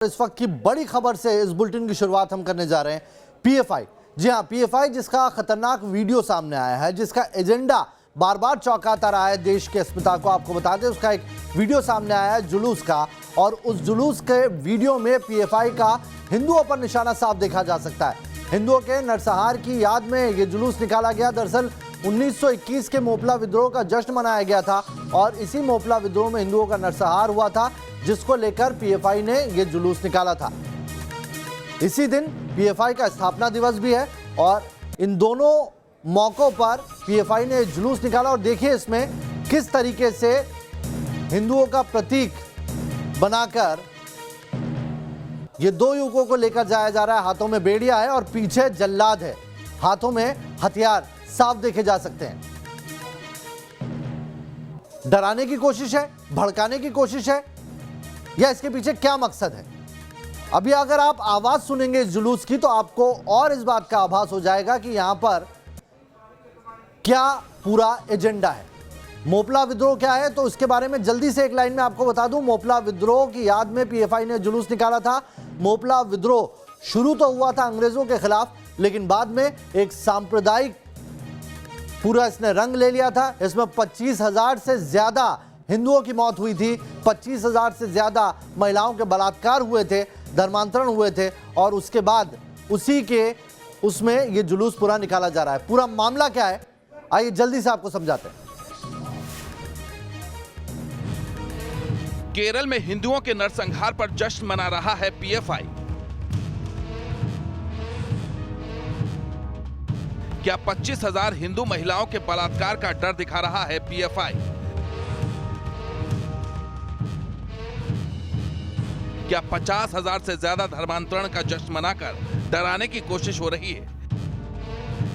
इस वक्त की बड़ी खबर से इस बुलेटिन की शुरुआत हम करने जा रहे हैं। पीएफआई, जी हां, पीएफआई जिसका खतरनाक वीडियो सामने आया है, जिसका एजेंडा बार बार चौंकाता रहा है देश के अस्मिता को। आपको बता दें, उसका एक वीडियो सामने आया है जुलूस का, और उस जुलूस के वीडियो में पीएफआई का हिंदुओं पर निशाना साफ देखा जा सकता है। हिंदुओं के नरसंहार की याद में ये जुलूस निकाला गया। दरअसल 1921 के मोपला विद्रोह का जश्न मनाया गया था, और इसी मोपला विद्रोह में हिंदुओं का नरसंहार हुआ था, जिसको लेकर पीएफआई ने यह जुलूस निकाला था। इसी दिन पीएफआई का स्थापना दिवस भी है, और इन दोनों मौकों पर पीएफआई ने जुलूस निकाला। और देखिए इसमें किस तरीके से हिंदुओं का प्रतीक बनाकर ये दो युवकों को लेकर जाया जा रहा है। हाथों में बेड़िया है और पीछे जल्लाद है, हाथों में हथियार साफ देखे जा सकते हैं। डराने की कोशिश है, भड़काने की कोशिश है, या इसके पीछे क्या मकसद है? अभी अगर आप आवाज सुनेंगे इस जुलूस की तो आपको और इस बात का आभास हो जाएगा कि यहां पर क्या पूरा एजेंडा है। मोपला विद्रोह क्या है, तो इसके बारे में जल्दी से एक लाइन में आपको बता दूं। मोपला विद्रोह की याद में पीएफआई ने जुलूस निकाला था। मोपला विद्रोह शुरू तो हुआ था अंग्रेजों के खिलाफ, लेकिन बाद में एक सांप्रदायिक पूरा इसने रंग ले लिया था। इसमें 25,000 से ज्यादा हिंदुओं की मौत हुई थी, 25,000 से ज्यादा महिलाओं के बलात्कार हुए थे, धर्मांतरण हुए थे, और उसके बाद उसी के उसमें यह जुलूस पूरा निकाला जा रहा है। पूरा मामला क्या है, आइए जल्दी से आपको समझाते हैं। केरल में हिंदुओं के नरसंहार पर जश्न मना रहा है पीएफआई। क्या 25,000 हिंदू महिलाओं के बलात्कार का डर दिखा रहा है पीएफआई? क्या 50,000 से ज्यादा धर्मांतरण का जश्न मनाकर डराने की कोशिश हो रही है?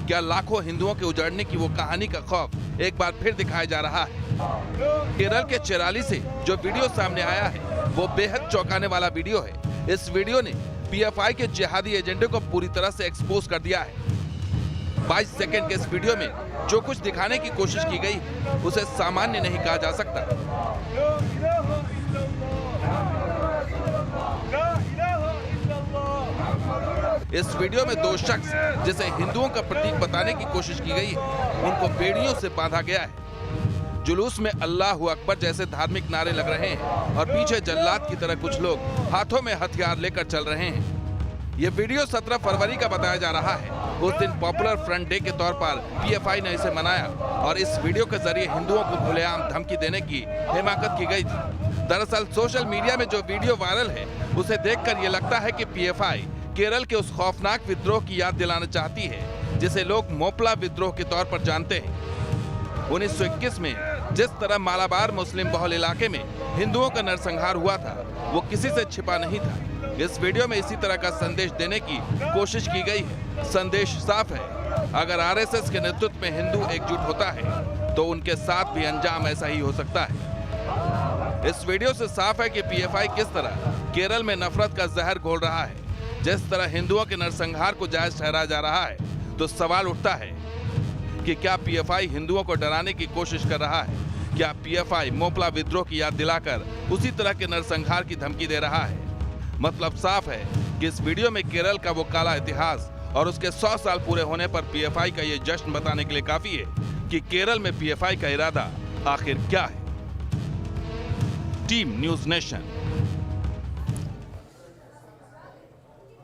क्या लाखों हिंदुओं के उजड़ने की वो कहानी का खौफ एक बार फिर दिखाया जा रहा है? केरल के चेराली से जो वीडियो सामने आया है वो बेहद चौंकाने वाला वीडियो है। इस वीडियो ने पीएफआई के जिहादी एजेंडे को पूरी तरह से एक्सपोज कर दिया है। 22 सेकंड के इस वीडियो में जो कुछ दिखाने की कोशिश की गई उसे सामान्य नहीं कहा जा सकता। इस वीडियो में दो शख्स जिसे हिंदुओं का प्रतीक बताने की कोशिश की गई है, उनको बेड़ियों से बांधा गया है। जुलूस में अल्लाहू अकबर जैसे धार्मिक नारे लग रहे हैं, और पीछे जल्लाद की तरह कुछ लोग हाथों में हथियार लेकर चल रहे हैं। ये वीडियो 17 फरवरी का बताया जा रहा है। उस दिन पॉपुलर फ्रंट डे के तौर पर पीएफआई ने इसे मनाया, और इस वीडियो के जरिए हिंदुओं को खुलेआम धमकी देने की हिमाकत की गई थी। दरअसल सोशल मीडिया में जो वीडियो वायरल है उसे देखकर ये लगता है कि पीएफआई केरल के उस खौफनाक विद्रोह की याद दिलाना चाहती है जिसे लोग मोपला विद्रोह के तौर पर जानते हैं। 1921 में जिस तरह मालाबार मुस्लिम बहुल इलाके में हिंदुओं का नरसंहार हुआ था, वो किसी से छिपा नहीं था। इस वीडियो में इसी तरह का संदेश देने की कोशिश की गई है। संदेश साफ है, अगर आरएसएस के नेतृत्व में हिंदू एकजुट होता है तो उनके साथ भी अंजाम ऐसा ही हो सकता है। इस वीडियो से साफ है कि पीएफआई किस तरह केरल में नफरत का जहर घोल रहा है। जिस तरह हिंदुओं के नरसंहार को जायज ठहराया जा रहा है, तो सवाल उठता है कि क्या पीएफआई हिंदुओं को डराने की कोशिश कर रहा है? क्या पीएफआई मोपला विद्रोह की याद दिलाकर उसी तरह के नरसंहार की धमकी दे रहा है? मतलब साफ है कि इस वीडियो में केरल का वो काला इतिहास और उसके 100 साल पूरे होने पर पीएफआई का ये जश्न बताने के लिए काफी है कि केरल में पीएफआई का इरादा आखिर क्या है। Team news nation.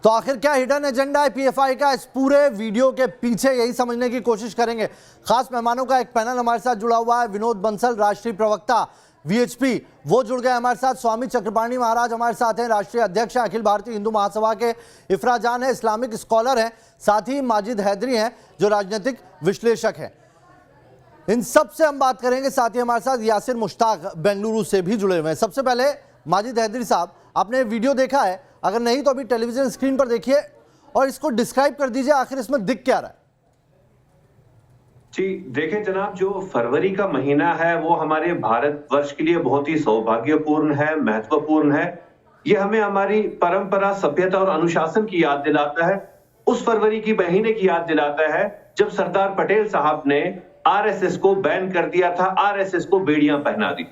तो आखिर क्या हिडन एजेंडा है पीएफआई का इस पूरे वीडियो के पीछे, यही समझने की कोशिश करेंगे। खास मेहमानों का एक पैनल हमारे साथ जुड़ा हुआ है। विनोद बंसल, राष्ट्रीय प्रवक्ता वीएचपी, वो जुड़ गए हमारे साथ। स्वामी चक्रपाणी महाराज हमारे साथ हैं, राष्ट्रीय अध्यक्ष अखिल भारतीय हिंदू महासभा के। इफ्रा जान है, इस्लामिक स्कॉलर हैं। साथ ही माजिद हैदरी हैं, जो राजनीतिक विश्लेषक हैं। इन सब से हम बात करेंगे। साथ ही हमारे साथ यासिर मुश्ताक बेंगलुरु से भी जुड़े हुए हैं। सबसे पहले माजिद हैदरी साहब, आपने वीडियो देखा है? अगर नहीं तो अभी टेलीविजन स्क्रीन पर देखिए और इसको डिस्क्राइब कर दीजिए, आखिर इसमें दिख क्या रहा है? जी देखें जनाब, जो फरवरी का महीना है वो हमारे भारतवर्ष के लिए बहुत ही सौभाग्यपूर्ण है, महत्वपूर्ण है। ये हमें हमारी परंपरा, सभ्यता और अनुशासन की याद दिलाता है। उस फरवरी की महीने की याद दिलाता है जब सरदार पटेल साहब ने आरएसएस को बैन कर दिया था, आरएसएस को बेड़ियां पहना दी।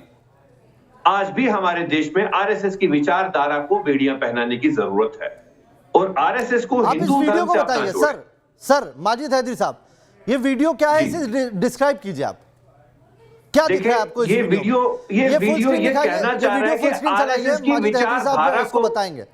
आज भी हमारे देश में आरएसएस की विचारधारा को बेड़ियां पहनाने की जरूरत है और आरएसएस को आप इस हिंदू वीडियो धर्म को से अपना बताइए जोड़ें। सर माजिद हैदरी साहब, ये वीडियो क्या है, इसे डिस्क्राइब कीजिए आप, क्या दिख रहा है आपको इस ये वीडियो वीडियो ये कहना चाह रहा है कि आरएसएस की माजिद हैदरी साहब विचारधारा उसको को बताएंगे।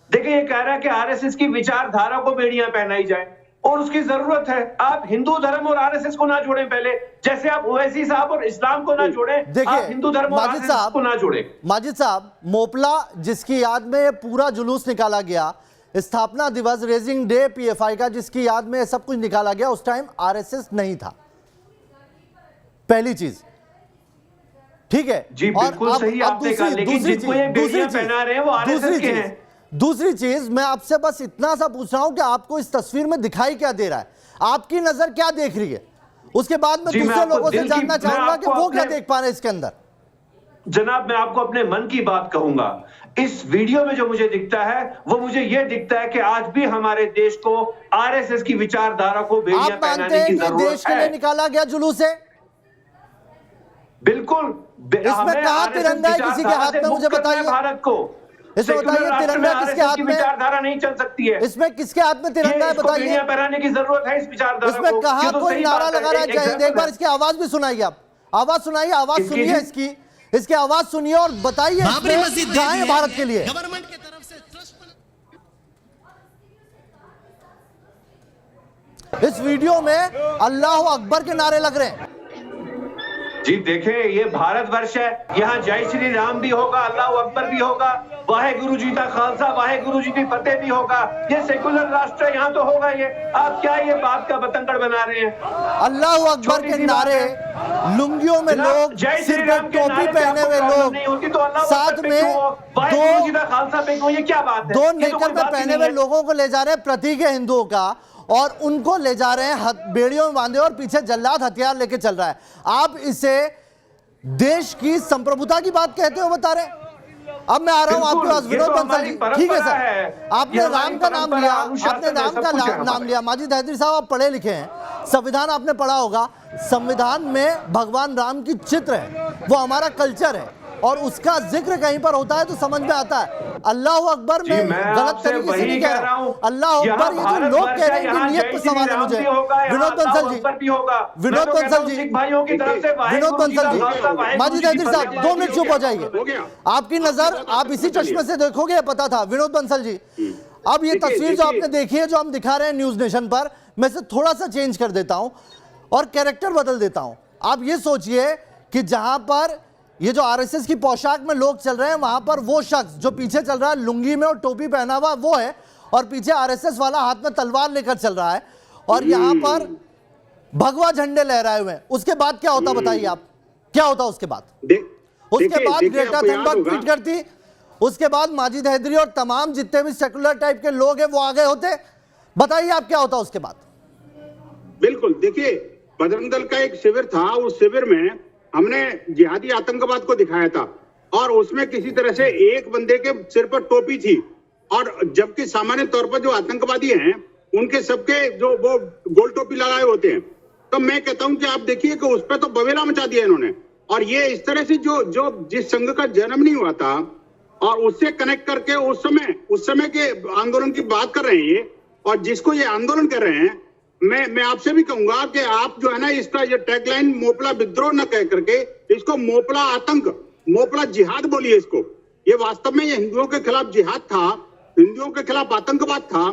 देखिए, ये कह रहा है कि आरएसएस की विचारधारा को बेड़ियां पहनाई जाए और उसकी जरूरत है। आप हिंदू धर्म और आरएसएस को ना जोड़ें, पहले जैसे आप ओवैसी साहब और इस्लाम को ना जोड़ें, देखिए आप हिंदू धर्म और माजिद आरएसएस को ना जोड़ें। माजिद साहब, मोपला जिसकी याद में पूरा जुलूस निकाला गया, स्थापना दिवस रेजिंग डे पीएफआई का जिसकी याद में सब कुछ निकाला गया, उस टाइम आरएसएस नहीं था, पहली चीज, ठीक है। जी बिल्कुल सही आपने कहा, लेकिन जिनको ये बेड़ियां पहना रहे हैं वो आरएसएस के हैं। दूसरी चीज मैं आपसे बस इतना सा पूछ रहा हूं कि आपको इस तस्वीर में दिखाई क्या दे रहा है, आपकी नजर क्या देख रही है, उसके बाद मैं दूसरे लोगों से जानना चाहूंगा कि वो क्या देख पा रहे हैं इसके अंदर। जनाब, मैं आपको अपने मन की बात कहूंगा। इस वीडियो में जो मुझे दिखता है वो मुझे यह दिखता है कि आज भी हमारे देश को आरएसएस की विचारधारा को बेड़ियां आप मानते पहनाने हैं की कि जरूरत देश के लिए है। निकाला गया जुलूस है? बिल्कुल। इसमें कहां तिरंगा है किसी के हाथ में, मुझे बताइए भारत को। इसमें बताइए तिरंगा किसके हाथ में, विचारधारा नहीं चल सकती है। इसमें किसके हाथ में तिरंगा है बताइए। बेड़ियां पहनाने की जरूरत है इस विचारधारा को। इसमें कहां तो कोई सही नारा बात है, लगा रहा है जय हिंद, एक बार इसकी आवाज भी सुनाइए, आप आवाज सुनाइए, आवाज किसकी सुनिए जी? इसकी आवाज सुनिए और बताइए बाबरी इसमें मस्जिद कहां है भारत के लिए। गवर्नमेंट की तरफ से ट्रस्ट इस वीडियो में अल्लाह अकबर के नारे लग रहे हैं। जी देखें, ये भारतवर्ष है, यहाँ जय श्री राम भी होगा, अल्लाह अकबर भी होगा, वाहे गुरु जी का खालसा वाहे गुरु जी की फतेह भी होगा। ये सेकुलर राष्ट्र है, यहाँ तो होगा ये। आप क्या ये बात का बतंगड़ बना रहे हैं? अल्लाह अकबर के नारे, लुंगियों में लोग, सिर पे टोपी पहने हुए लोग, साथ में दो नेकर में पहने हुए लोगों को ले जा रहे हैं, प्रतीक है हिंदुओं का, और उनको ले जा रहे हैं बेड़ियों में बांधे और पीछे जल्लाद हथियार लेके चल रहा है। आप इसे देश की संप्रभुता की बात कहते हो बता रहे हैं? अब मैं आ रहा हूं आपके पास विनोद बंसल जी, ठीक है सर, आपने राम का नाम लिया, आपने राम का नाम लिया। माजिद हैदरी साहब, आप पढ़े लिखे हैं, संविधान आपने पढ़ा होगा, संविधान में भगवान राम की चित्र है, वो हमारा कल्चर है और उसका जिक्र कहीं पर होता है तो समझ में आता है। अल्लाह अकबर में गलत तरीके से नहीं कह रहा हूं, अल्लाह अकबर, ये जो लोग कह रहे हैं कि नियत पर सवाल है मुझे। विनोद बंसल जी, विनोद बंसल जी, विनोद बंसल जी, माजिद हैदरी साहब 2 मिनट चुप हो जाइए। आपकी नजर आप इसी चश्मे से देखोगे, ये पता था। विनोद बंसल जी, अब ये तस्वीर जो आपने देखी है, जो हम दिखा रहे हैं न्यूज नेशन पर, मैं इसे थोड़ा सा चेंज कर देता हूं और कैरेक्टर बदल देता हूं। आप ये सोचिए कि जहां पर ये जो आरएसएस की पोशाक में लोग चल रहे हैं, वहां पर वो शख्स जो पीछे चल रहा है लुंगी में और टोपी पहना हुआ वो है, और पीछे आरएसएस वाला हाथ में तलवार लेकर चल रहा है और यहां पर भगवा झंडे लहराए हुए हैं। उसके बाद क्या होता बताइए आप, क्या होता उसके बाद? उसके बाद ग्रेटा थनबर्ग ट्वीट करती, उसके बाद माजिद हैदरी और तमाम जितने भी सेकुलर टाइप के लोग हैं वो आ गए होते। बताइए आप क्या होता उसके बाद? बिल्कुल, देखिए, बजरंग दल का एक शिविर था, उस शिविर में हमने जिहादी आतंकवाद को दिखाया था और उसमें किसी तरह से एक बंदे के सिर पर टोपी थी, और जबकि सामान्य तौर पर जो आतंकवादी हैं उनके सबके जो वो गोल टोपी लगाए होते हैं। तो मैं कहता हूं कि आप देखिए कि उस पर तो बवेला मचा दिया इन्होंने। और ये इस तरह से जो जिस संघ का जन्म नहीं हुआ था और उससे कनेक्ट करके उस समय के आंदोलन की बात कर रहे हैं ये, और जिसको ये आंदोलन कर रहे हैं, मैं आपसे भी कहूंगा कि आप जो है ना, इसका ये टैगलाइन मोपला विद्रोह न कह करके इसको मोपला आतंक, मोपला जिहाद बोलिए इसको। ये वास्तव में ये हिंदुओं के खिलाफ जिहाद था, हिंदुओं के खिलाफ आतंकवाद था,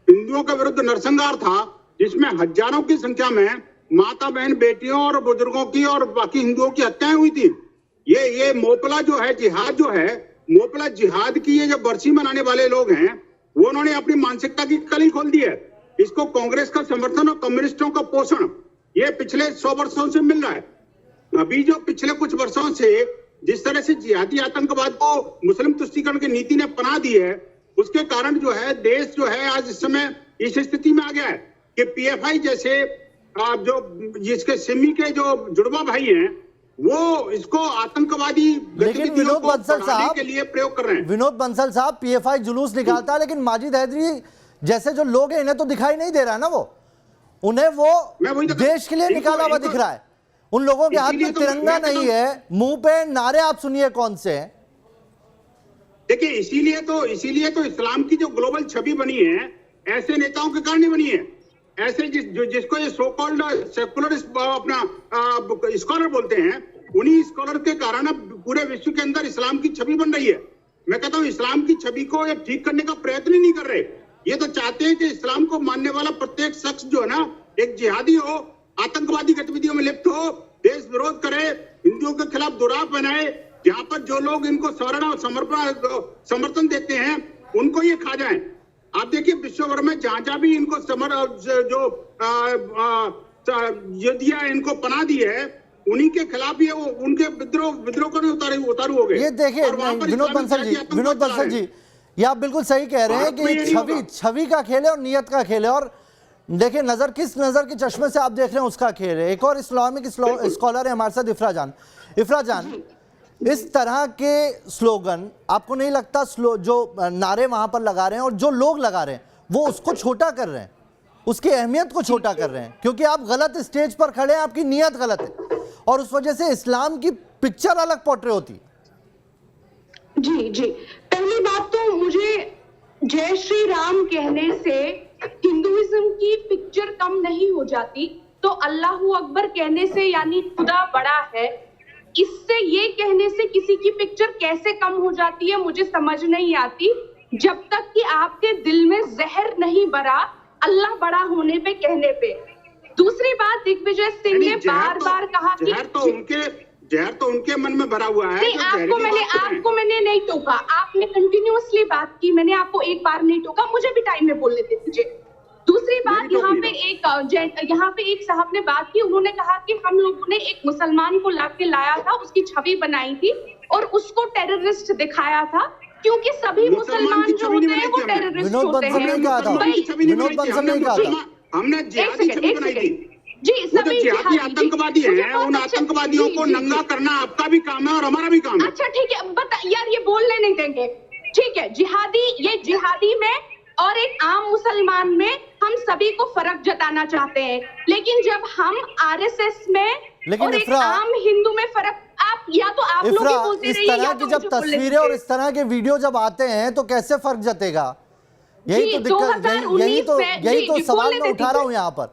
हिंदुओं के विरुद्ध नरसंहार था, जिसमें हजारों की संख्या में माता बहन बेटियों और बुजुर्गों की और बाकी हिंदुओं की हत्याएं हुई थी। ये मोपला जो है जिहाद जो है, मोपला जिहाद की ये जो बरसी मनाने वाले लोग हैं वो उन्होंने अपनी मानसिकता की कली खोल दी है। इसको कांग्रेस का समर्थन और कम्युनिस्टों का पोषण ये पिछले 100 वर्षों से मिल रहा है। अभी जो पिछले कुछ वर्षों से जिस तरह से जिहादी आतंकवाद को मुस्लिम तुष्टीकरण की नीति ने पनाह दी है, उसके कारण जो है देश जो है आज इस समय इस स्थिति में आ गया है कि पीएफआई जैसे जो जिसके सिमी के जो जुड़वा भाई हैं वो इसको आतंकवादी गतिविधियों को बढ़ाने के लिए प्रयोग कर रहे हैं। विनोद बंसल साहब, पीएफआई जुलूस निकालता है, लेकिन माजिद हैदरी जैसे जो लोग हैं इन्हें तो दिखाई नहीं दे रहा ना, वो उन्हें वो देश के लिए निकाला हुआ दिख रहा है। उन लोगों के हाथ में तिरंगा नहीं है, मुंह पे नारे आप सुनिए कौन से हैं। देखिए इसीलिए तो इस्लाम की जो ग्लोबल छवि बनी है ऐसे नेताओं के कारण ही बनी है। ऐसे जिसको ये सो कॉल्ड सेकुलर अपना स्कॉलर बोलते हैं, उन्हीं स्कॉलर के कारण अब पूरे विश्व के अंदर इस्लाम की छवि बन रही है। मैं कहता हूँ इस्लाम की छवि को ये ठीक करने का प्रयत्न ही नहीं कर रहे। ये तो चाहते हैं कि इस्लाम को मानने वाला प्रत्येक शख्स जो है ना एक जिहादी हो, आतंकवादी गतिविधियों में लिप्त हो, देश विरोध करे, हिंदुओं के खिलाफ दुराव बनाए, जहां पर जो लोग इनको शरण और समर्थन देते हैं उनको ये खा जाएं। आप देखिए विश्व भर में जहां भी इनको यदिया इनको पनाह दी है, उन्हीं के खिलाफ ये उनके विद्रोह को उतारू हो गए। ये देखिए विनोद बंसल जी, ये आप बिल्कुल सही कह रहे हैं कि ये छवि का खेल है और नियत का खेल है। और देखिए किस नजर के चश्मे से आप देख रहे हैं उसका खेल है। एक और इस्लामिक स्कॉलर है हमारे साथ, इफ्रा जान, इस तरह के स्लोगन आपको नहीं लगता जो नारे वहां पर लगा रहे हैं और जो लोग लगा रहे हैं वो उसको छोटा कर रहे हैं, उसकी अहमियत को छोटा कर रहे हैं, क्योंकि आप गलत स्टेज पर खड़े हैं, आपकी नीयत गलत है और उस वजह से इस्लाम की पिक्चर अलग पोर्ट्रे होती। जी, पहली बात तो मुझे जय श्री राम कहने से हिंदुइज्म की पिक्चर कम नहीं हो जाती, तो अल्लाहू अकबर कहने से यानी खुदा बड़ा है, इससे ये कहने से किसी की पिक्चर कैसे कम हो जाती है मुझे समझ नहीं आती, जब तक कि आपके दिल में जहर नहीं भरा अल्लाह बड़ा होने पे कहने पे। दूसरी बात, दिग्विजय सिंह ने बार बार कहा कि जहर तो उनके मन में भरा हुआ है। नहीं, आपको मैंने नहीं टोका, आपने कंटिन्यूअसली बात की, मैंने आपको एक बार नहीं टोका, मुझे भी टाइम में बोलने दे दीजिए। दूसरी बात, यहाँ पे एक साहब ने बात की, उन्होंने कहा कि हम लोगों ने एक मुसलमान को लाया था, उसकी छवि बनाई थी और उसको टेररिस्ट दिखाया था, क्योंकि सभी मुसलमान जो होते हैं वो टेररिस्ट होते हैं। हमने जिहादी छवि बनाई थी। जी, सभी जिहादी आतंकवादी हैं, उन आतंकवादियों को नंगा करना आपका भी काम है और हमारा भी काम है। अच्छा ठीक है, यार ये बोलने नहीं देंगे, ठीक है। जिहादी में और एक आम मुसलमान में हम सभी को फर्क जताना चाहते हैं, लेकिन जब हम आरएसएस में और एक आम हिंदू में फर्क, आप लोग ही बोलते रहिए, इस तरह की जब तस्वीरें और इस तरह के वीडियो जब आते हैं तो कैसे फर्क जतेगा? यही तो दिक्कत, यही तो सवाल मैं उठा रहा हूं यहाँ पर।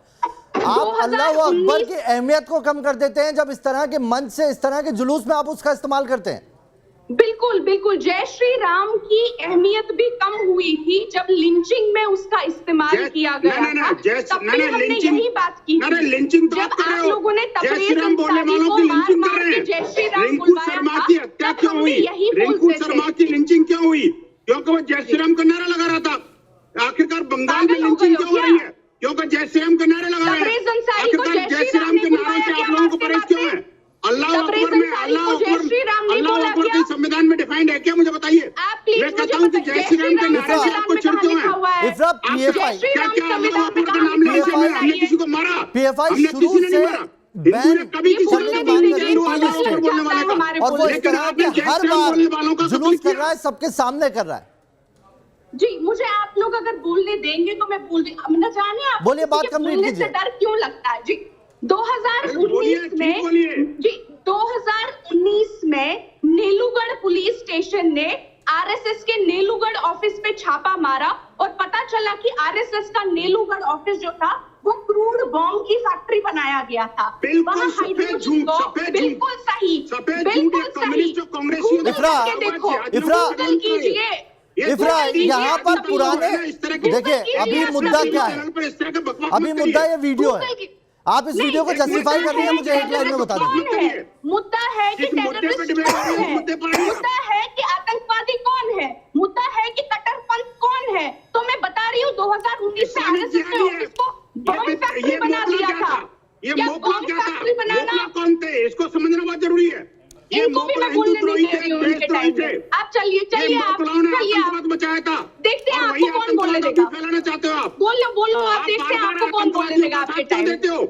आप अल्लाह अकबर की अहमियत को कम कर देते हैं जब इस तरह के मंच से, इस तरह के जुलूस में आप उसका इस्तेमाल करते हैं। बिल्कुल जय श्री राम की अहमियत भी कम हुई थी जब लिंचिंग में उसका इस्तेमाल किया गया था, तब भी हमने यही बात की थी। जब आप लोगों ने तबरेज़ अंसारी को मार के जय श्री राम बुलवाया था, तब हमने यही बोलते थे। लिंचिंग क्यों हुई? क्योंकि वो जय श्री राम का नारा लगा रहा था। आखिरकार बंगाल में लिंचिंग क्यों हो रही है? क्योंकि जय श्री राम के नारे लगा रहे हैं। आखिरकार जय श्री राम के नारों से आप लोगों को परहेज क्यों है? अल्लाह अकबर के संविधान में डिफाइंड है क्या? मुझे बताइए। मैं कहता हूँ कि जय श्री राम के नारे से आपको चिढ़ क्यों है? क्या अल्लाह अकबर का नाम लेने से हमने किसी को मारा? हमने किसी ने नहीं मारा। हिंदू ने कभी किसी को नहीं अल्लाह अकबर बोलने वाले का, और वो इस तरह के हर बार जुलूस कर रहा है, सबके सामने कर रहा है। जी, मुझे आप लोग अगर बोलने देंगे तो मैं बोल दूंगी। अब न जाने आप बोलिए, बात कंप्लीट कीजिए। डर क्यों लगता है? जी, 2019 में नेलूगढ़ पुलिस स्टेशन ने आरएसएस के नेलूगढ़ ऑफिस पे छापा मारा और पता चला कि आरएसएस का नेलूगढ़ ऑफिस जो था वो क्रूड बॉम्ब की फैक्ट्री बनाया गया था। वहाँ हाइड्रोजन बॉम्ब, बिल्कुल सही। इफ्रा, यहाँ पर पुराने, देखिए अभी मुद्दा क्या है? अभी मुद्दा ये वीडियो है, आप इस वीडियो को जस्टिफाई कर रही है, मुझे एक लाइन में बता दीजिए। मुद्दा है कि टेररिस्ट कौन है, मुद्दा है कि आतंकवादी कौन है, मुद्दा है कि कट्टरपंथ कौन है। तो मैं बता रही हूँ 2019 में आरएसएस ने ऑफिस को बम फैक्ट्री बना दिया था। ये मोकला क्या था? मोकला कौन थे? इसको समझना बहुत जरूरी है। ये मोकला हिंदुद्रोही थे, देशद्रोही थे। आप चलिए आतंकवाद बचाया था। देखते हैं आपको कौन बोलने देगा। फैलाना चाहते हो आप? बोलो आप, देखते हैं आपको कौन बोलने देगा आपके टाइम देते हो।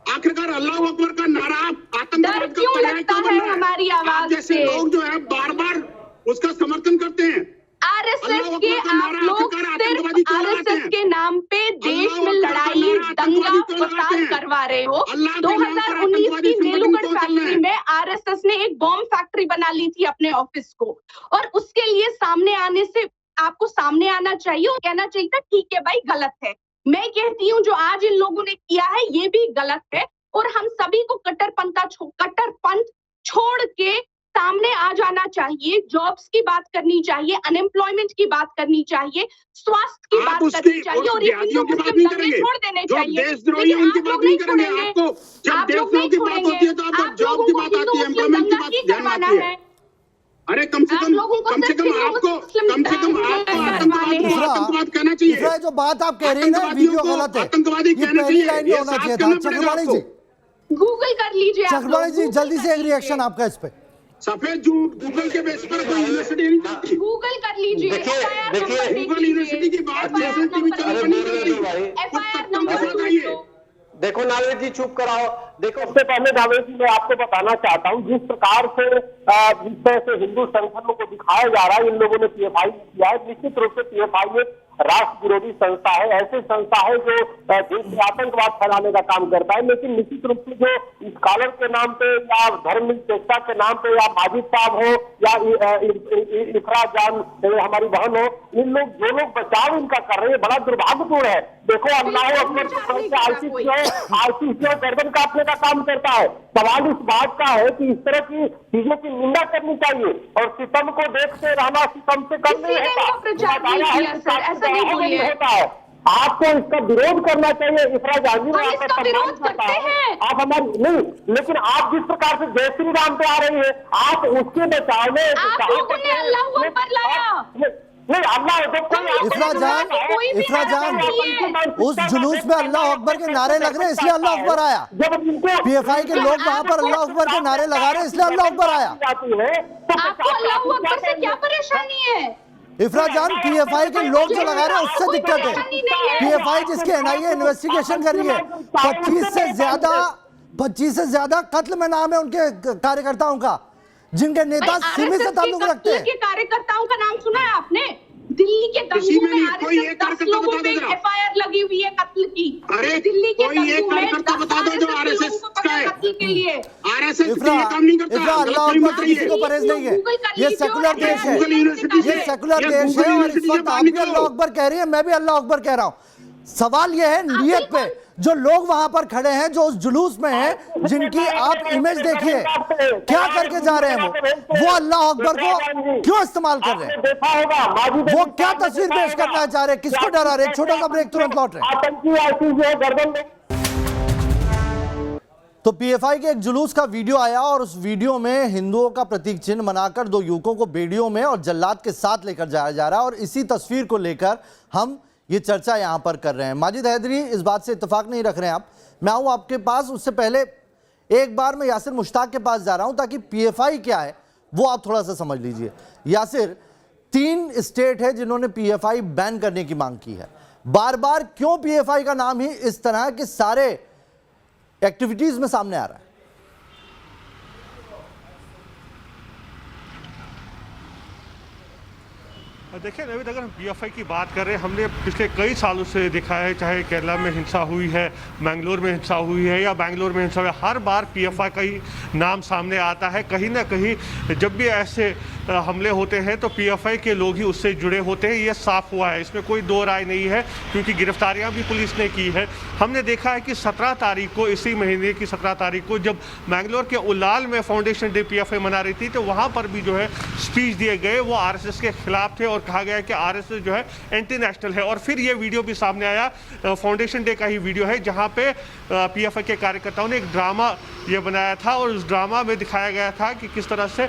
आखिरकार अल्लाह अकबर का नारा आतंकवाद का पर्याय क्यों बन रहा है? हमारी आवाज जैसे लोग जो है बार बार उसका समर्थन करते हैं। आरएसएस के आप लोग सिर्फ आरएसएस के नाम पे देश में लड़ाई, दंगा फसाद करवा रहे हो। अल्लाह के नाम पर 2019 आतंकवादी की संगठन नेलूगढ़ को चलना फैक्ट्री है। में आरएसएस ने एक बॉम्ब फैक्ट्री बना ली थी अपने ऑफिस को, और उसके लिए सामने आने से आपको सामने आना चाहिए और कहना चाहिए था ठीक है भाई गलत है। मैं कहती हूँ जो आज इन लोगों ने किया है ये भी गलत है, और हम सभी को कट्टरपंथ छोड़ के सामने आ जाना चाहिए। जॉब्स की बात करनी चाहिए, अनएम्प्लॉयमेंट की बात करनी चाहिए, स्वास्थ्य की बात करनी चाहिए, और ये हिंदू मुस्लिम दंगे छोड़ देने चाहिए। देशद्रोही उनकी बात नहीं करेंगे। आपको जब देशद्रोह की बात होती है तो आपको जॉब की बात आती है, एम्प्लॉयमेंट की बात ध्यान आती है। अरे कम से कम आपको आतंकवाद कहना चाहिए। इसराइल जो बात आप कह रही हैं ना वीडियो गलत है, आतंकवादी ये कहना पहली चाहिए। लाइन में होना चाहिए था। चक्रवाणी जी, गूगल कर लीजिए आप चक्रवाणी जी लोग, जल्दी से एक रिएक्शन आपका इस पे। सफेद झूठ गूगल के बेस पर कोई यूनिवर्सिटी नहीं चलती। गूगल कर लीजिए। देखिए गूगल यूनिवर्सिटी की बात नेशनल टीवी चैनल पर नहीं कर रही। FIR नंबर देखो नावेद जी चुप कराओ। देखो उससे पहले नावेद जी मैं आपको बताना चाहता हूँ जिस प्रकार से जिस तरह से हिंदू संगठनों को दिखाया जा रहा है, इन लोगों ने PFI किया है। निश्चित रूप से PFI एक राष्ट्र विरोधी संस्था है, ऐसी संस्था है जो देश में आतंकवाद फैलाने का काम करता है। लेकिन निश्चित रूप से जो स्कॉलर के नाम पे या धर्म निरपेक्षता के नाम पे या माजिद साहब हो या इफरा जान हमारी बहन हो, इन लोग जो लोग बचाव इनका कर रहे हैं बड़ा दुर्भाग्यपूर्ण है। देखो अल्लाह अकबर आईसीसी गर्दन काटने का काम करता है। सवाल इस बात का है कि इस तरह की चीजों की निंदा करनी चाहिए और सितम को देखते रहना सितम से कम नहीं होता है। आपको इसका विरोध करना चाहिए। इफरा जानी में आपका विरोध करते हैं आप हमारी नहीं, लेकिन आप जिस प्रकार से जय श्री राम पे आ रही है आप उसके बचाव में इफरा जान उस जुलूस में अल्लाह अकबर के नारे लग रहे हैं इसलिए अल्लाह अकबर आया। PFI के लोग वहां पर अल्लाह अकबर के नारे लगा रहे हैं इसलिए अल्लाह अकबर आया। आपको अल्लाह अकबर से क्या परेशानी है? इफरा जान PFI के लोग जो लगा रहे हैं उससे दिक्कत है। PFI जिसकी NIA इन्वेस्टिगेशन कर रही है, 25 से ज्यादा कत्ल में नाम है उनके कार्यकर्ताओं का, जिनके नेता सिमी से ताल्लुक रखते हैं। कार्यकर्ताओं का नाम सुना है आपने? दिल्ली के दंगों में RSS 10 लोगों पे FIR लगी हुई है कत्ल की। अरे दिल्ली के कोई एक कार्यकर्ता बता दो जो RSS का है। कत्ल के लिए RSS के लिए काम नहीं करता। अल्लाह अकबर किसी को परहेज नहीं है। ये सेकुलर देश है, ये सेकुलर देश है और इस वक्त आप भी अल्लाह अकबर कह रही है, मैं भी अल्लाह अकबर कह रहा हूँ। सवाल यह है नीयत पे, जो लोग वहां पर खड़े हैं जो उस जुलूस में हैं, जिनकी आप इमेज देखिए क्या करके जा रहे हैं, वो अल्लाह अकबर को क्यों इस्तेमाल कर रहे हैं, वो क्या तस्वीर पेश करना चाह रहे हैं, किसको डरा रहे हैं। छोटा सा ब्रेक, तुरंत लौट रहे हैं। तो PFI के एक जुलूस का वीडियो आया और उस वीडियो में हिंदुओं का प्रतीक चिन्ह बनाकर 2 युवकों को बेड़ियों में और जल्लाद के साथ लेकर जाया जा रहा है और इसी तस्वीर को लेकर हम ये चर्चा यहां पर कर रहे हैं। माजिद हैदरी, इस बात से इत्तेफाक नहीं रख रहे हैं आप? मैं आऊं आपके पास, उससे पहले एक बार मैं यासिर मुश्ताक के पास जा रहा हूं ताकि PFI क्या है वो आप थोड़ा सा समझ लीजिए। यासिर, 3 स्टेट है जिन्होंने PFI बैन करने की मांग की है। बार बार क्यों PFI का नाम ही इस तरह के सारे एक्टिविटीज में सामने आ रहा है? देखिए नवीद, अगर हम PFI की बात कर रहे हैं, हमने पिछले कई सालों से देखा है, चाहे केरला में हिंसा हुई है, मैंगलोर में हिंसा हुई है या बैंगलोर में हिंसा हुई है, हर बार PFI का ही नाम सामने आता है। कहीं ना कहीं जब भी ऐसे हमले होते हैं तो PFI के लोग ही उससे जुड़े होते हैं, ये साफ हुआ है, इसमें कोई दो राय नहीं है, क्योंकि गिरफ्तारियां भी पुलिस ने की है। हमने देखा है कि 17 तारीख को, इसी महीने की 17 तारीख को, जब मैंगलोर के उलाल में फाउंडेशन डे PFI मना रही थी, तो वहाँ पर भी जो है स्पीच दिए गए, वो RSS के खिलाफ थे और कहा गया कि RSS जो है एंटी नेशनल है। और फिर ये वीडियो भी सामने आया, फाउंडेशन डे का ही वीडियो है, जहाँ पे PFI के कार्यकर्ताओं ने एक ड्रामा ये बनाया था और उस ड्रामा में दिखाया गया था कि किस तरह से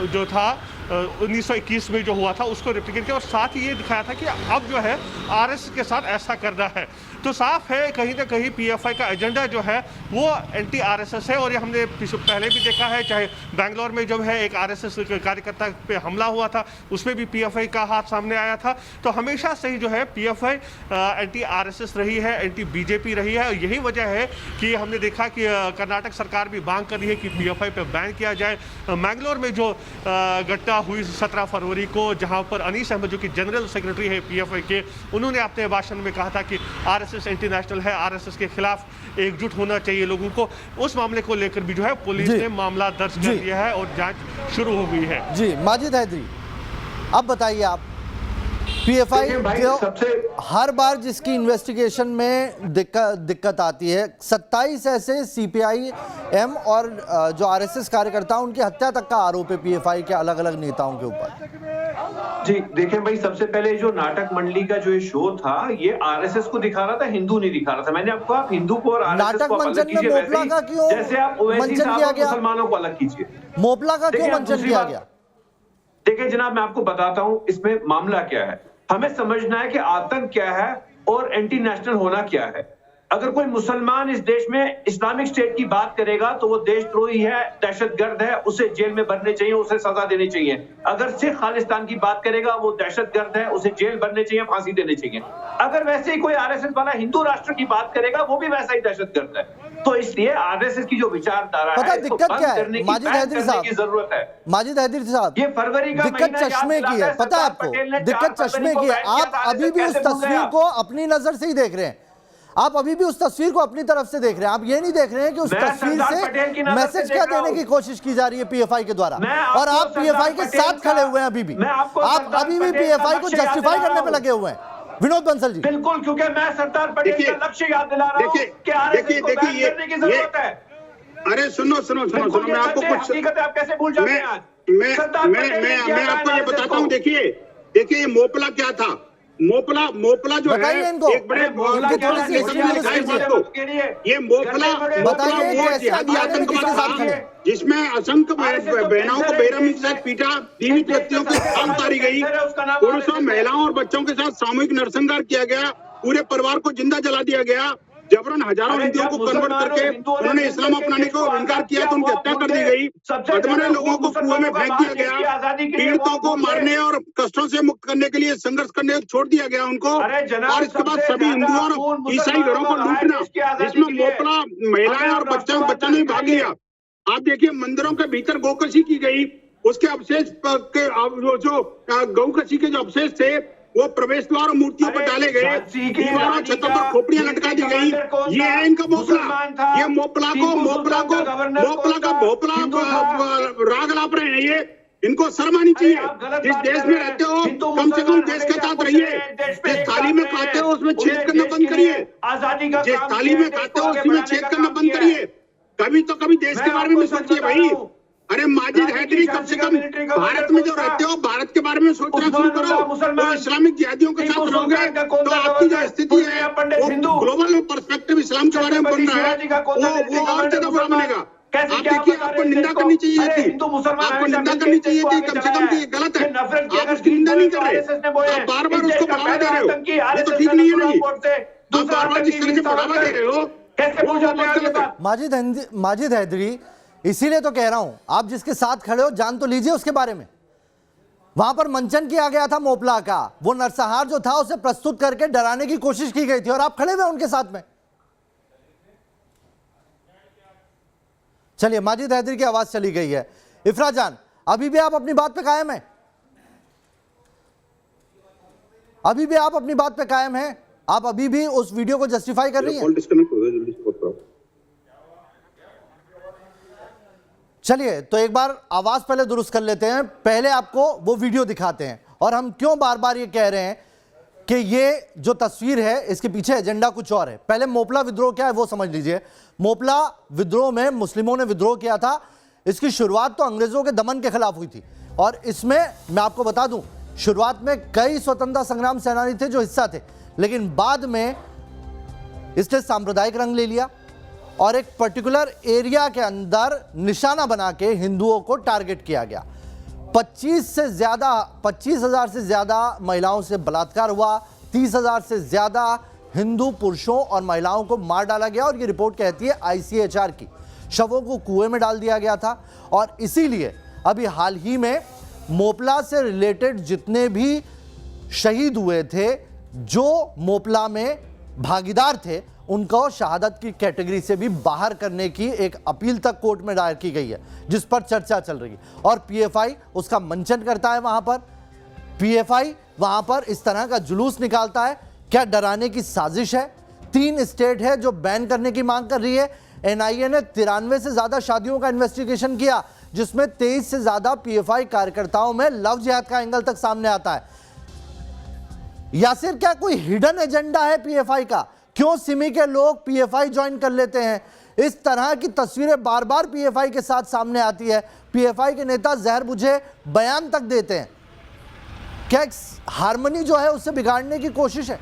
जो था 1921 में जो हुआ था उसको रिप्लिकेट किया और साथ ही ये दिखाया था कि अब जो है RSS के साथ ऐसा करना है। तो साफ है कहीं ना कहीं PFI का एजेंडा जो है वो एंटी RSS है और ये हमने पहले भी देखा है, चाहे बैंगलोर में जब है एक RSS कार्यकर्ता पे हमला हुआ था उसमें भी PFI का हाथ सामने आया था। तो हमेशा से ही जो है PFI एंटी RSS रही है, एंटी BJP रही है और यही वजह है कि हमने देखा कि कर्नाटक सरकार भी मांग कर रही है कि PFI पे बैन किया जाए। मैंगलोर में जो घटना हुई 17 फरवरी को, जहां पर अनीस अहमद जो कि जनरल सेक्रेटरी है पीएफआई के, उन्होंने अपने भाषण में कहा था कि आरएसएस इंटरनेशनल है, आरएसएस के खिलाफ एकजुट होना चाहिए लोगों को। उस मामले को लेकर भी जो है पुलिस ने मामला दर्ज कर लिया है और जांच शुरू हो गई है। जी माजिद हैदरी, अब बताइए आप, पीएफआई जो हर बार जिसकी इन्वेस्टिगेशन में दिक्कत आती है, 27 ऐसे सीपीआई एम और जो आरएसएस कार्यकर्ता उनकी हत्या तक का आरोप है पीएफआई के अलग अलग नेताओं के ऊपर। जी देखिए भाई, सबसे पहले जो नाटक मंडली का जो ये शो था, ये आरएसएस को दिखा रहा था, हिंदू नहीं दिखा रहा था। मैंने आपको, आप हिंदू को और आरएसएस को अलग कीजिए, मोपला का क्यों जैसे आप ओवैसी साहब और मुसलमानों को अलग कीजिए। मोपला का क्यों मंचन किया गया? देखिए जनाब, मैं आपको बताता हूं इसमें मामला क्या है। हमें समझना है कि आतंक क्या है और एंटी नेशनल होना क्या है। अगर कोई मुसलमान इस देश में इस्लामिक स्टेट की बात करेगा तो वो देशद्रोही है, दहशतगर्द है, उसे जेल में भरने चाहिए, उसे सजा देनी चाहिए। अगर सिख खालिस्तान की बात करेगा वो दहशतगर्द है, उसे जेल भरने चाहिए, फांसी देनी चाहिए। अगर वैसे ही कोई आरएसएस वाला हिंदू राष्ट्र की बात करेगा वो भी वैसा ही दहशतगर्द है। तो इसलिए आरएसएस की जो विचारधारा है, दिक्कत क्या है माजिद हैदरी साहब की जरूरत है। माजिद हैदरी साहब, ये फरवरी का दिक्कत चश्मे की है, पता है आपको, दिक्कत चश्मे की है। आप अभी भी उस तस्वीर को अपनी नजर से ही देख रहे हैं, आप अभी भी उस तस्वीर को अपनी तरफ से देख रहे हैं। आप ये नहीं देख रहे हैं कि उस तस्वीर से मैसेज क्या देने की कोशिश की जा रही है पीएफआई के द्वारा, और आप पीएफआई के साथ खड़े हुए हैं अभी भी। आप अभी भी पीएफआई को जस्टिफाई करने पे लगे हुए हैं। विनोद बंसल जी, बिल्कुल, क्योंकि मैं सरदार पटेल का लक्ष्य याद दिला रहा हूं कि आरएसएस को बैन करने की जरूरत है। अरे सुनो, मैं आपको कुछ हकीकत है, आप कैसे भूल जाते हैं आज? मैं आपको ये बताता हूँ। देखिए ये मोपला क्या था। मोपला जो है एक बड़े ये मोपला वो जिहादी आतंकवाद था जिसमें असंख्य बहनों को बेरहमी के साथ पीटा, जीवित व्यक्तियों की जान उतारी गई, पुरुषों, महिलाओं और बच्चों के साथ सामूहिक नरसंहार किया गया, पूरे परिवार को जिंदा जला दिया गया, जबरन हजारों हिंदुओं को कन्वर्ट करके उन्होंने इस्लाम अपनाने को इनकार किया तो उनकी हत्या कर दी गई, अधमरे लोगों को कुएं में फेंक दिया गया, पीड़ितों को मारने और कष्टों से मुक्त करने के लिए संघर्ष करने छोड़ दिया गया उनको, और इसके बाद सभी हिंदुओं और ईसाई घरों को लूटना, जिसमें मोपला महिलाएं और बच्चों ने भाग लिया। आप देखिए मंदिरों के भीतर गौकशी की गई, उसके अवशेष के जो गौकशी के जो अवशेष थे वो प्रवेश द्वार और मूर्तियों पर डाले गए, दीवारों छतों पर खोपड़ियां लटका दी गई। ये है इनका मोपला। ये मोपला का भोपला राग लाप रहे हैं। ये इनको शर्म आनी चाहिए। जिस देश में रहते हो कम से कम देश के साथ रहिए। जिस थाली में खाते हो उसमें छेद करना बंद करिए। जिस थाली में खाते हो उसमें छेद करना बंद करिए। कभी देश के बारे में सोचिए भाई। अरे माजिद हैदरी, कम से कम भारत में जो रहते हो भारत के बारे में सोचना शुरू करो। तो इस्लामिक जिहादियों के साथ रहोगे तो आपकी जो स्थिति है वो ग्लोबल पर्सपेक्टिव इस्लाम के बारे में बन रहा है, वो और ज्यादा बुरा बनेगा। आप देखिए, आपको निंदा करनी चाहिए थी, आपको निंदा करनी चाहिए थी कम से कम कि ये गलत है। आप उसकी निंदा नहीं कर रहे, आप बार बार उसको बढ़ावा दे रहे हो, ये तो ठीक नहीं है। नहीं, आप बार बार जिस तरह से बढ़ावा दे रहे हो माजिद हैदरी, इसीलिए तो कह रहा हूं, आप जिसके साथ खड़े हो जान तो लीजिए उसके बारे में। वहां पर मंचन किया गया था मोपला का, वो नरसंहार जो था उसे प्रस्तुत करके डराने की कोशिश की गई थी और आप खड़े हुए उनके साथ में। चलिए, माजिद हैदरी की आवाज चली गई है। इफ्रा जान, अभी भी आप अपनी बात पे कायम हैं? अभी भी आप अपनी बात पे कायम हैं? आप अभी भी उस वीडियो को जस्टिफाई कर रही हैं? चलिए, तो एक बार आवाज पहले दुरुस्त कर लेते हैं, पहले आपको वो वीडियो दिखाते हैं। और हम क्यों बार बार ये कह रहे हैं कि ये जो तस्वीर है इसके पीछे एजेंडा कुछ और है। पहले मोपला विद्रोह क्या है वो समझ लीजिए। मोपला विद्रोह में मुस्लिमों ने विद्रोह किया था। इसकी शुरुआत तो अंग्रेजों के दमन के खिलाफ हुई थी, और इसमें मैं आपको बता दूं, शुरुआत में कई स्वतंत्रता संग्राम सेनानी थे जो हिस्सा थे, लेकिन बाद में इसने सांप्रदायिक रंग ले लिया और एक पर्टिकुलर एरिया के अंदर निशाना बना के हिंदुओं को टारगेट किया गया। 25,000 से ज़्यादा महिलाओं से बलात्कार हुआ, 30,000 से ज़्यादा हिंदू पुरुषों और महिलाओं को मार डाला गया, और ये रिपोर्ट कहती है ICHR की। शवों को कुएं में डाल दिया गया था, और इसीलिए अभी हाल ही में मोपला से रिलेटेड जितने भी शहीद हुए थे, जो मोपला में भागीदार थे, उनको शहादत की कैटेगरी से भी बाहर करने की एक अपील तक कोर्ट में दायर की गई है, जिस पर चर्चा चल रही है। और पीएफआई उसका मंचन करता है वहां पर, पीएफआई वहां पर इस तरह का जुलूस निकालता है। क्या डराने की साजिश है? 3 स्टेट है जो बैन करने की मांग कर रही है। एनआईए ने 93 से ज्यादा शादियों का इन्वेस्टिगेशन किया, जिसमें 23 से ज्यादा पीएफआई कार्यकर्ताओं में लव जिहाद का एंगल तक सामने आता है। यासिर, क्या कोई हिडन एजेंडा है पीएफआई का? क्यों सिमी के लोग पीएफआई ज्वाइन कर लेते हैं? इस तरह की तस्वीरें बार बार पीएफआई के साथ सामने आती है। पीएफआई के नेता जहर बुझे बयान तक देते हैं। क्या हारमोनी जो है उससे बिगाड़ने की कोशिश है?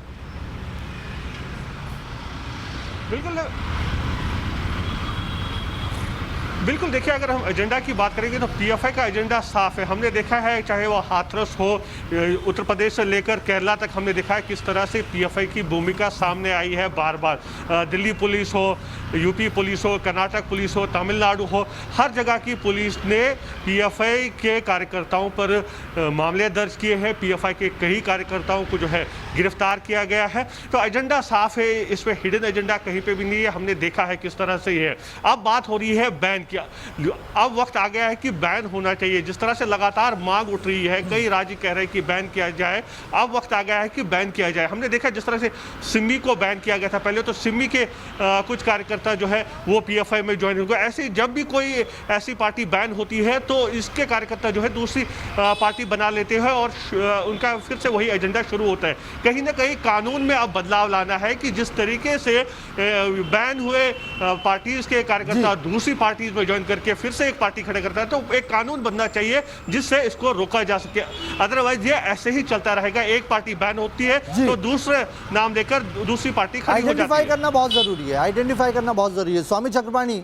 बिल्कुल देखिए, अगर हम एजेंडा की बात करेंगे तो पीएफआई का एजेंडा साफ है। हमने देखा है, चाहे वो हाथरस हो, उत्तर प्रदेश से लेकर केरला तक, हमने देखा है किस तरह से पीएफआई की भूमिका सामने आई है बार बार। दिल्ली पुलिस हो, यूपी पुलिस हो, कर्नाटक पुलिस हो, तमिलनाडु हो, हर जगह की पुलिस ने पीएफआई के कार्यकर्ताओं पर मामले दर्ज किए हैं। पीएफआई के कई कार्यकर्ताओं को जो है गिरफ्तार किया गया है। तो एजेंडा साफ है, इसमें हिडन एजेंडा कहीं पे भी नहीं है। हमने देखा है किस तरह से ये। अब बात हो रही है बैन की। अब वक्त आ गया है कि बैन होना चाहिए। जिस तरह से लगातार मांग उठ रही है, कई राज्य कह रहे हैं कि बैन किया जाए, अब वक्त आ गया है कि बैन किया जाए। हमने देखा जिस तरह से सिमी को बैन किया गया था पहले, तो सिमी के कुछ कार्यकर्ता जो है वो पीएफआई में ज्वाइन हो गए। ऐसे जब भी कोई ऐसी पार्टी बैन होती है तो इसके कार्यकर्ता जो है दूसरी पार्टी बना लेते हैं और उनका फिर से वही एजेंडा शुरू होता है। कहीं ना कहीं कानून में अब बदलाव लाना है कि जिस तरीके से बैन हुए पार्टीज के कार्यकर्ता दूसरी पार्टीज में ज्वाइन करके फिर से एक पार्टी खड़े करता है, तो एक कानून बनना चाहिए जिससे इसको रोका जा सके। अदरवाइज ये ऐसे ही चलता रहेगा। एक पार्टी बैन होती है तो दूसरे नाम लेकर दूसरी पार्टी खड़ी हो जाती है। आइडेंटिफाई करना बहुत जरूरी है, आइडेंटिफाई करना बहुत जरूरी है। स्वामी चक्रपाणी,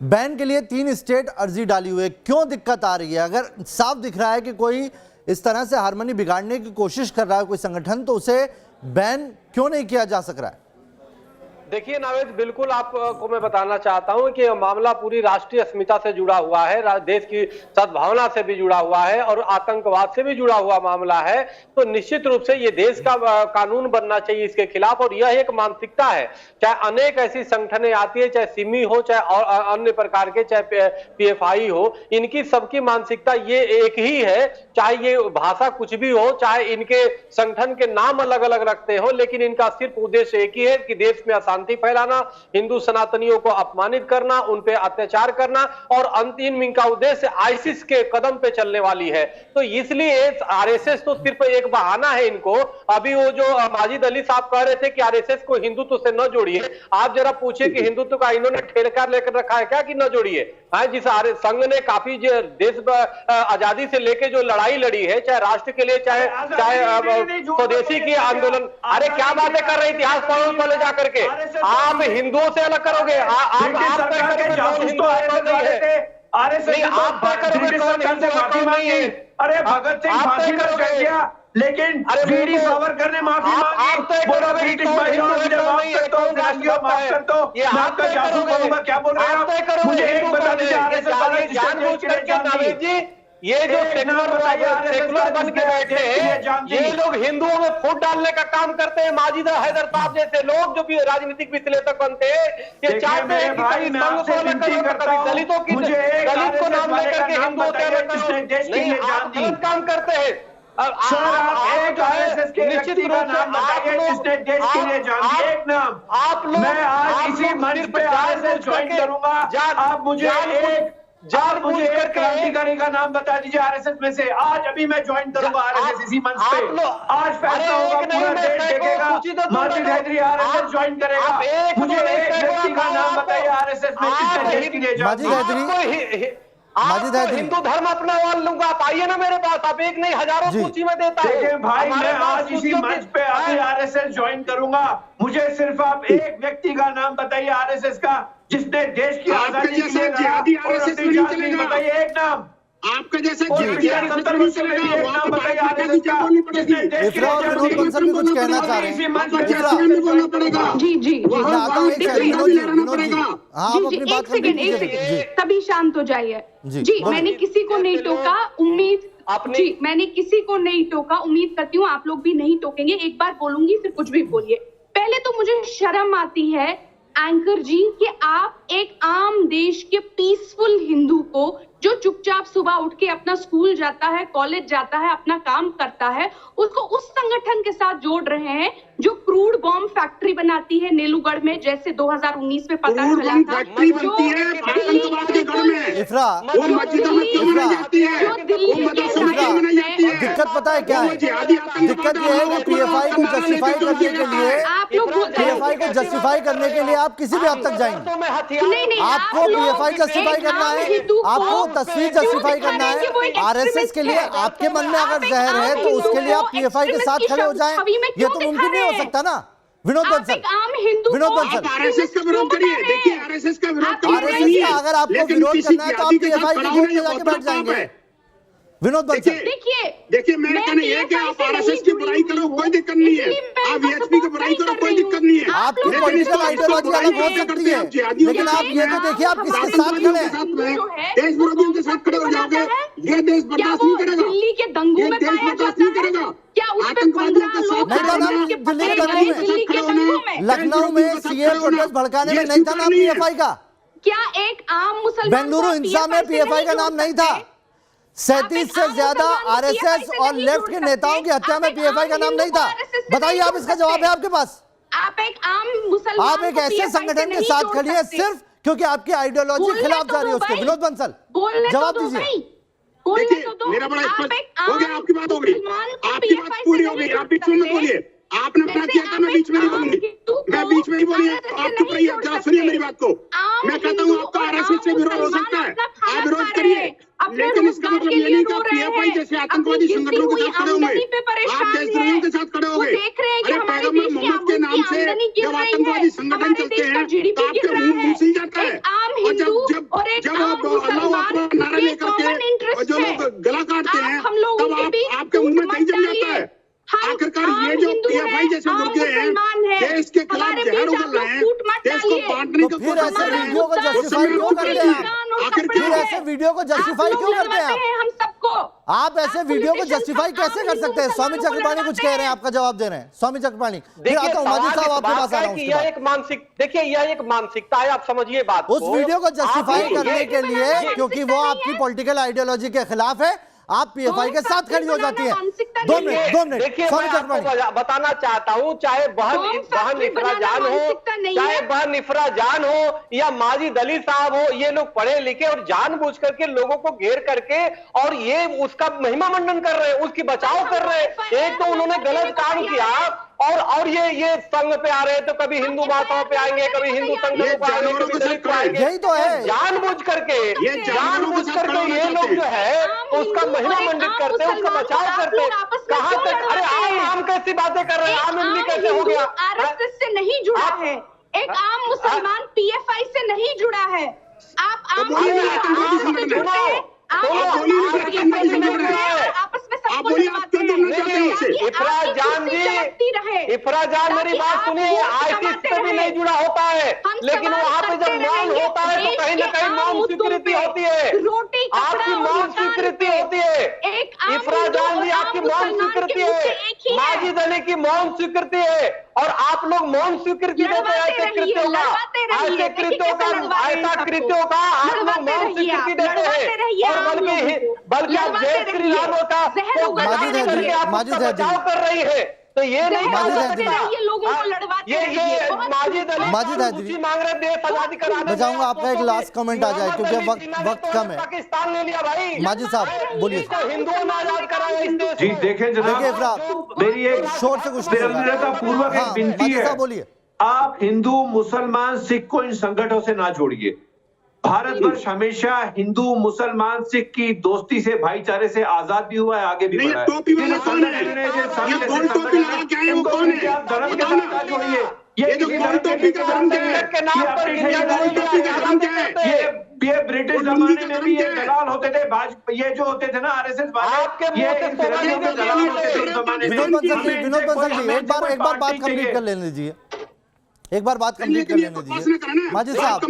बैन के लिए 3 स्टेट अर्जी डाली हुई है, क्यों दिक्कत आ रही है? अगर साफ दिख रहा है कि कोई इस तरह से हारमोनी बिगाड़ने की कोशिश कर रहा है कोई संगठन, तो उसे बैन क्यों नहीं किया जा सक रहा है? देखिए नावेद, बिल्कुल आपको मैं बताना चाहता हूं कि मामला पूरी राष्ट्रीय अस्मिता से जुड़ा हुआ है, देश की सद्भावना से भी जुड़ा हुआ है और आतंकवाद से भी जुड़ा हुआ मामला है। तो निश्चित रूप से ये देश का कानून बनना चाहिए इसके खिलाफ। और यह एक मानसिकता है, चाहे अनेक ऐसी संगठनें आती है, चाहे सिमी हो, चाहे और अन्य प्रकार के, चाहे पीएफआई हो, इनकी सबकी मानसिकता ये एक ही है। चाहे ये भाषा कुछ भी हो, चाहे इनके संगठन के नाम अलग अलग रखते हो, लेकिन इनका सिर्फ उद्देश्य एक ही है कि देश में अशांति फैलाना, हिंदू सनातनियों को अपमानित करना, उन पे अत्याचार करना, और अंतिम इनका उद्देश्य आईसिस के कदम पे चलने वाली है। तो इसलिए आरएसएस तो सिर्फ एक बहाना है इनको। अभी वो जो माजिद अली साहब कह रहे थे कि आरएसएस को हिंदुत्व से न जोड़िए, आप जरा पूछिए कि हिंदुत्व का इन्होंने ठेका लेकर रखा है क्या कि न जोड़िए? जिस संघ ने काफी देश आजादी से लेके जो लड़ाई लड़ी है, चाहे राष्ट्र के लिए, चाहे स्वदेशी की आंदोलन, अरे क्या बातें कर रहे, इतिहास पढ़ो पहले जाकर के। आप हिंदुओं से अलग करोगे? आप अरे भगत सिंह फांसी लग गया, लेकिन बीडी सावरकर ने माफी मांगी। बोला ब्रिटिश महिलाओं ने माफ कर दो, गांधीओं माफ कर दो। मैं आपका जासूस बनूंगा, क्या बोल रहे हैं आप? मुझे एक बता दीजिए, ये जो सेकुलर बन के बैठे हैं, ये लोग हिंदुओं में फूट डालने का काम करते हैं। माजिद हैदर साहब जैसे लोग जो भी राजनीतिक विश्लेषक बनते हैं, ये चाहते हैं कि कभी संघ को अलग करो, कभी दलितों की, दलित को नाम लेकर के हिंदुओं से अलग करो। नहीं, आप गलत काम करते हैं। निश्चित रूप आप लोग, मैं आज इसी मंच पे आरएसएस ज्वाइन करूंगा। आप मुझे एक क्रांतिकारी का नाम बता दीजिए आरएसएस में से। आज अभी मैं ज्वाइन करूंगा आरएसएस इसी मंच पे। आज फैसला होगा, पूरा देश देखेगा। माजिद हैदरी आरएसएस ज्वाइन करेगा। मुझे एक व्यक्ति का नाम बताइए आरएसएस में जिसने देश के लिए जान दी। माजिद हैदरी, हिंदू धर्म अपना मान लूंगा, आप आइए ना मेरे पास। आप एक नहीं हजारों सूची में देता है भाई। मैं आज इसी मंच पे अभी आरएसएस ज्वाइन करूंगा। मुझे सिर्फ आप एक व्यक्ति का नाम बताइए आरएसएस का जिसने देश की आजादी के लिए जिहादी आरएसएस में नहीं चलेगा। बताइए एक नाम। आपका जैसे जिहादी आरएसएस नहीं चलेगा। एक नाम बताइए आरएसएस का जिसने देश के लिए कुछ कहना चाह रहे हैं। इसी मंच पे बोलना पड़ेगा। जी जी एक सेकंड, तभी शांत हो जाइए। जी मैंने किसी को नहीं टोका, उम्मीद जी मैंने किसी को नहीं टोका, उम्मीद करती हूँ आप लोग भी नहीं टोकेंगे। एक बार बोलूंगी फिर कुछ भी बोलिए। पहले तो मुझे शर्म आती है एंकर जी कि आप एक आम देश के पीसफुल हिंदू को जो चुपचाप सुबह उठ के अपना स्कूल जाता है, कॉलेज जाता है, अपना काम करता है, उसको उस संगठन के साथ जोड़ रहे हैं जो क्रूड बॉम्ब फैक्ट्री बनाती है नेलूगढ़ में, जैसे 2019 में पता चला था। फैक्ट्री बनती है आतंकवाद के गढ़ में। इफ्रा, वो मस्जिदों में क्यों बनाई जाती है? वो मदरसों में क्यों बनाई जाती है? दिक्कत पता है क्या है? दिक्कत ये है कि पीएफआई को जस्टिफाई करने के लिए, आप लोग पीएफआई को जस्टिफाई करने के लिए आप किसी भी हद तक जाएंगे। नहीं, आपको पीएफआई जस्टिफाई करना है, आपको तस्वीर जस्टिफाई करना है। आरएसएस के लिए आपके मन में अगर जहर है तो उसके लिए आप पीएफआई के साथ खड़े हो जाएं, ये तो मुमकिन नहीं हो सकता ना। विनोद बंसल, विनोद बंसल, आरएसएस का विरोध करिए। देखिए आरएसएस का विरोध आरएसएस का अगर आपको विरोध करना है तो आप पीएफआई के वोट में जाके बैठ जाएंगे। विनोद बंसल, देखिए मेरा कहना यह है कि आप आरएसएस की बुराई करो, कोई दिक्कत नहीं है। आप वीएचपी की बुराई करो, कोई दिक्कत नहीं है। आपकी पॉलिटिकल आइडियोलॉजी अलग हो सकती है, लेकिन आप ये तो देखिए आप किसके साथ खड़े हैं। देश विरोधियों के साथ खड़े हो जाओगे, ये देश बर्दाश्त नहीं करेगा। दिल्ली के दंगों में देश बर्दाश्त नहीं करेगा। क्या उस पे आतंकवादियों के 15 साथ लोग नहीं था ना दिल्ली दिल्ली के दंगों में, लखनऊ में सीए प्रोटेस्ट भड़काने में नहीं था नाम पीएफआई का। क्या एक आम मुसलमान बेंगलुरु हिंसा में पीएफआई का नाम नहीं था। 37 से ज्यादा आरएसएस और लेफ्ट के नेताओं की हत्या में पीएफआई का नाम नहीं था। बताइए, आप इसका जवाब है आपके पास? आप एक आम मुसलमान, आप एक ऐसे संगठन के साथ खड़ी है सिर्फ क्योंकि आपकी आइडियोलॉजी के खिलाफ जा रही है उसके। विनोद बंसल, जवाब दीजिए। देखिए मेरा बड़ा स्पष्ट हो गया, आपकी बात हो गई, आपकी बात पूरी हो गई। आप बीच में मत बोलिए, आपने अपना किया था, मैं बीच में नहीं बोलूंगी, मैं बीच में नहीं बोली। आप चुप रहिए, जरा सुनिए मेरी बात को। मैं कहता हूँ आपका आरएसएस से विरोध हो सकता है, आप विरोध करिए, लेकिन इसका मतलब ये नहीं कि पीएफआई जैसे आतंकवादी संगठनों के साथ खड़े होंगे, आप देशद्रोहियों के साथ खड़े होंगे। अरे पैगंबर मोहम्मद के नाम से जब आतंकवादी संगठन चलते हैं तो आपके मुंह सील जाता है। और जब आप अल्लाह अकबर नारा लेकर के और जो लोग गला काटते हैं तब आपके मुंह में दही जम जाता है। आखिरकार ये जो पीएफआई जैसे मुर्गे हैं देश के खिलाफ जहर उगल रहे हैं, देश को बांटने का फिर ऐसे वीडियो को जस्टिफाई क्यों करते हैं? फिर ऐसे वीडियो को जस्टिफाई क्यों करते हैं हम सबको? आप ऐसे वीडियो को जस्टिफाई कैसे कर सकते हैं? स्वामी चक्रपाणी कुछ कह रहे हैं, आपका जवाब दे रहे हैं। स्वामी चक्रपाणी, फिर आता हूं माजिद साहब आपके पास आ रहा हूं। यह एक मानसिक, देखिए यह एक मानसिकता है, आप समझिए बात को। उस वीडियो को जस्टिफाई करने के लिए, क्योंकि वो आपकी पॉलिटिकल आइडियोलॉजी के खिलाफ है, आप पीएफआई के साथ खड़ी हो जाती है। 2 मिनट देखिए मैं आपको बताना चाहता हूं, चाहे बहन इफरा जान हो, चाहे बहन इफरा जान हो या माजिद अली साहब हो, ये लोग पढ़े लिखे और जानबूझ करके लोगों को घेर करके और ये उसका महिमा मंडन कर रहे हैं, उसकी बचाव कर रहे हैं। एक तो उन्होंने गलत काम किया और ये संघ पे आ रहे हैं तो कभी हिंदू माताओं पे आएंगे, कभी हिंदू संघ पे आएंगे। यही तो है, जानबूझ करके ये लोग जो है उसका महिमा मंडित करते हैं, उसका बचाव करते हैं। कहां तक? अरे आम कैसी बातें कर रहे हैं? आम हिंदी कैसे हो गया? आरएसएस से नहीं जुड़ा है, एक आम मुसलमान पीएफआई से नहीं जुड़ा है। आप आम से जुड़े हैं, आपस में इफरा जान मेरी बात सुनिए, आईटी से भी नहीं जुड़ा होता है, लेकिन वहाँ पे जब मौन होता है तो कहीं ना कहीं मौन स्वीकृति होती है, आपकी मौन स्वीकृति होती है। इफरा जान जी आपकी मौन स्वीकृति है, माजिद अली की मौन स्वीकृति है, और आप लोग मौन स्वीकृति देते हैं ऐसे कृत्यों का, ऐसा कृत्यों का आप लोग मौन स्वीकृति देते हैं। और बल्कि आप जय श्री राम का बचाव कर रही है, तो ये नहीं लोगों को लड़वाते मांग रहे देश आजादी कराने। मैं चाहूंगा आपका एक लास्ट कमेंट आ जाए क्योंकि वक्त कम है। पाकिस्तान ले लिया भाई, माजिद साहब बोलिए। हिंदुओं ने आजाद कराया इस देश। जी देखें जनाब, मेरी एक शोर से कुछ पूर्वक एक विनती है, बोलिए। आप हिंदू मुसलमान सिख को इन संगठनों से ना जोड़िए। भारतवर्ष हमेशा हिंदू मुसलमान सिख की दोस्ती से, भाईचारे से आजाद भी हुआ है, आगे भी बढ़ा है। टोपी वाला कौन है? ये गोल टोपी लगा के आए वो कौन है? आप धर्म के साथ ना जोड़िए। ये जो गोल टोपी का धर्म क्या है? के नाम पर गोल टोपी का धर्म क्या है? ये ब्रिटिश जमाने में भी ये दलाल होते थे, ये जो होते थे ना आरएसएस वाले, आपके मुंह से दलाल होते थे उस जमाने में। विनोद बंसल जी एक बार बात कंप्लीट कर लेने दीजिए, एक बार बात कंप्लीट कर लेने दीजिए। माजिद साहब,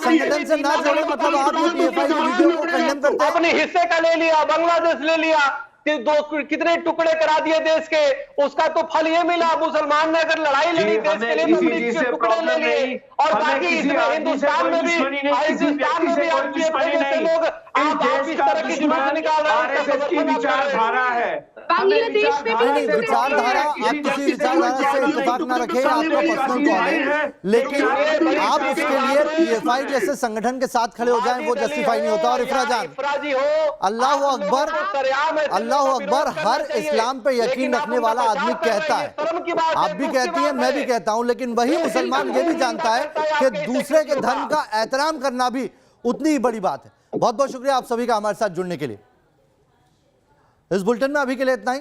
संगठन से ना जोड़े मतलब आप ये पीएफआई की वीडियो को कंडेम करते हैं। अपने हिस्से का ले लिया, बांग्लादेश ले लिया, कि कितने टुकड़े करा दिए देश के, उसका तो फल ये मिला। मुसलमान ने अगर लड़ाई लड़ी देश के लिए तो ब्रिज के टुकड़े ले लिए, और बाकी इसमें हिंदुस्तान में भी पाकिस्तान में भी आप लोग आप इस तरह की जुलूस निकाल रहे हैं। विचारधारा है, बांग्लादेश में नहीं, भी विचारधारा आप किसी विचारधारा से इत्तेफाक ना रखें, आपका पर्सनल कॉल है, लेकिन आप इसके लिए पीएफआई जैसे संगठन के साथ खड़े हो जाएं वो जस्टिफाई नहीं होता। और इफ्रा जान, अल्लाह अकबर, अल्लाह अकबर हर इस्लाम पे यकीन रखने वाला आदमी कहता है, आप भी कहती हैं, मैं भी कहता हूं, लेकिन वही मुसलमान ये भी जानता है कि दूसरे के धर्म का एहतराम करना भी उतनी ही बड़ी बात है। बहुत बहुत शुक्रिया आप सभी का हमारे साथ जुड़ने के लिए। इस बुलेटिन में अभी के लिए इतना ही।